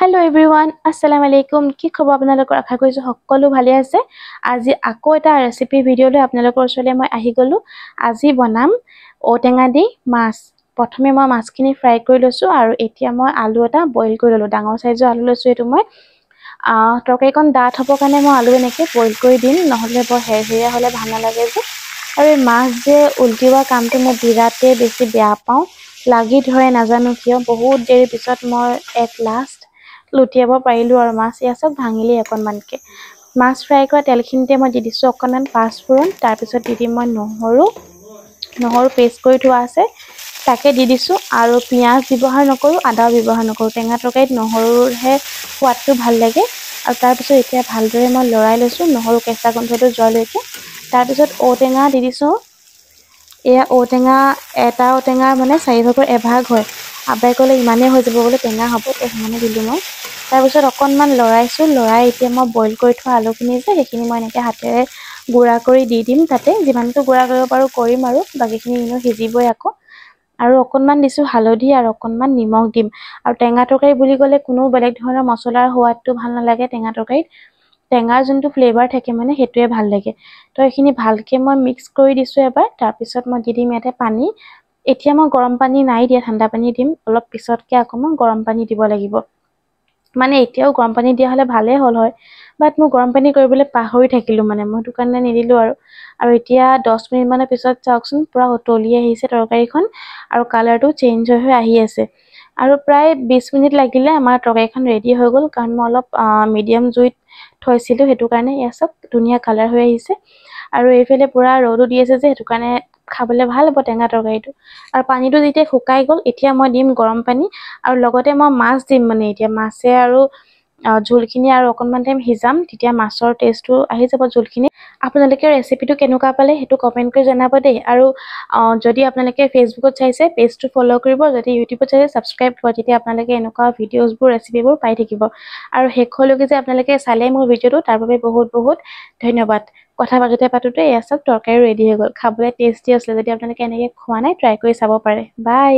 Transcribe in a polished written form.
Hello everyone, assalamu alaikum. কি খবৰ আপোনালোকৰ আশা কৰিছো সকলো ভালে আছে। আজি আকৌ এটা ৰেচিপি ভিডিও লৈ আপোনালোকৰ ওচৰলৈ মই আহি গলো। আজি বনাম ঔটেঙা দি মাছ। প্ৰথমে মই মাছখিনি ফ্ৰাই কৰি লৈছো আৰু এতিয়া মই আলু এটা বইল কৰি ললো। ডাঙৰ সাইজৰ আলু লৈছো এটো মই। তৰকাৰীখন ডাঠ হ'ব কাৰণে মই আলু এনেকৈ বইল কৰি দিম, নহলে বৰ হেৰহেৰীয়া হলে ভাল নালাগে যে। আৰু এই মাছ যে উল্টিওৱা কামটো মই বিৰাতে বেছি বেয়া পাওঁ। লাগি ধৰে নাজানো কিয়, বহুত দেৰি পিছত মই এট লাষ্ট লুটিয়াব পাৰিলো আৰু মাছ ইয়াছক ভাঙিলি অকনমানকে। মাছ ফ্ৰাই কৰা তেলখিনিতে মই দি দিছো অকনমান পাঁচফোৰণ, তাৰ পিছত দি দিম মই নহৰু পেষ্ট কৰি থোৱা আছে তাকে দি দিছো। আৰু পিয়াজ ব্যৱহাৰ নকৰো, আদা ব্যৱহাৰ নকৰো। টেঙা তৰকাৰীত নহৰুৰহে সোৱাদটো ভাল লাগে। আৰু তাৰ পিছত এতিয়া ভালদৰে মই লৰাই লৈছো নহৰু কেঁচা গোন্ধটো যোৱালৈকে। তাৰ পিছত ঔটেঙা দি দিছো। এয়া ঔটেঙা, এটা ঔটেঙা মানে 4 ভাগৰ এভাগ হয়। আবাই ক'লে ইমানেই হৈ যাব বোলে টেঙা হ'ব, তো সিমানে দিলো মই। তাৰ পিছত অকনমান লৰাই এতিয়া মই বইল কৰি থোৱা আলুখিনি যে সেইখিনি মই এনেকৈ হাতেৰে গুড়া কৰি দি দিম তাতে। যিমানটো গুড়া কৰিব পাৰো কৰিম আৰু বাকীখিনি ইনো সিজিবই আকৌ। আৰু অকনমান দিছো হালধি আৰু অকনমান নিমখ দিম। আৰু টেঙা তৰকাৰী বুলি ক'লে কোনো বেলেগ ধৰণৰ মছলাৰ সোৱাদটো ভাল নালাগে। টেঙা তৰকাৰীত টেঙাৰ যোনটো ফ্লেভাৰ থাকে মানে সেইটোৱে ভাল লাগে। তো এইখিনি ভালকে মই মিক্স কৰি দিছো এবাৰ। তাৰ পিছত মই দি দিম ইয়াতে পানী। এতিয়া মই গৰম পানী নাই দিয়া, ঠাণ্ডা পানী দিম অলপ পিছতকে। আকৌ মই গৰম পানী দিব লাগিব। মানে এতিয়াও গৰম পানী দিয়া হলে ভালেই হ'ল হয়, বাট মই গৰম পানী কৰিবলৈ পাহৰি থাকিলো মানে, মই সেইটো কাৰণে নিদিলো আৰু এতিয়া 10 মিনিট মানৰ পিছত চাওকচোন পুৰা উতলি আহিছে তৰকাৰীখন আৰু কালাৰটো চেঞ্জ হৈ আহি আছে। আৰু প্ৰায় 20 মিনিট লাগিলে আমাৰ তৰকাৰীখন ৰেডি হৈ গ'ল, কাৰণ মই অলপ মিডিয়াম জুইত থৈছিলো, সেইটো কাৰণে এয়া চব ধুনীয়া কালাৰ হৈ আহিছে। আৰু এইফালে পুৰা ৰ'দো দি আছে যে, সেইটো কাৰণে খাবলৈ ভাল হ'ব টেঙা তৰকাৰীটো। আৰু পানীটো যেতিয়া শুকাই গ'ল, এতিয়া মই দিম গৰম পানী আৰু লগতে মই মাছ দিম। মানে এতিয়া মাছে আৰু জোলখিনি আৰু অকনমান টাইম সিজাম, তেতিয়া মাছৰ টেষ্টটো আহি যাব জোলখিনি। আপোনালোকে ৰেচিপিটো কেনেকুৱা পালে সেইটো কমেন্ট কৰি জনাব দেই। আৰু যদি আপোনালোকে ফেচবুকত চাইছে পেজটো ফলো কৰিব, যদি ইউটিউবত চাইছে ছাবস্ক্ৰাইব কৰিব, তেতিয়া আপোনালোকে এনেকুৱা ভিডিঅ'ছবোৰ ৰেচিপিবোৰ পাই থাকিব। আৰু শেষলৈকে যে আপোনালোকে চালে মোৰ ভিডিঅ'টো, তাৰ বাবে বহুত বহুত ধন্যবাদ। কথা পাতোতে এয়া চব তৰকাৰী ৰেডি হৈ গ'ল। খাবলৈ টেষ্টি আছিলে। যদি আপোনালোকে এনেকৈ খোৱা নাই ট্ৰাই কৰি চাব পাৰে। বাই।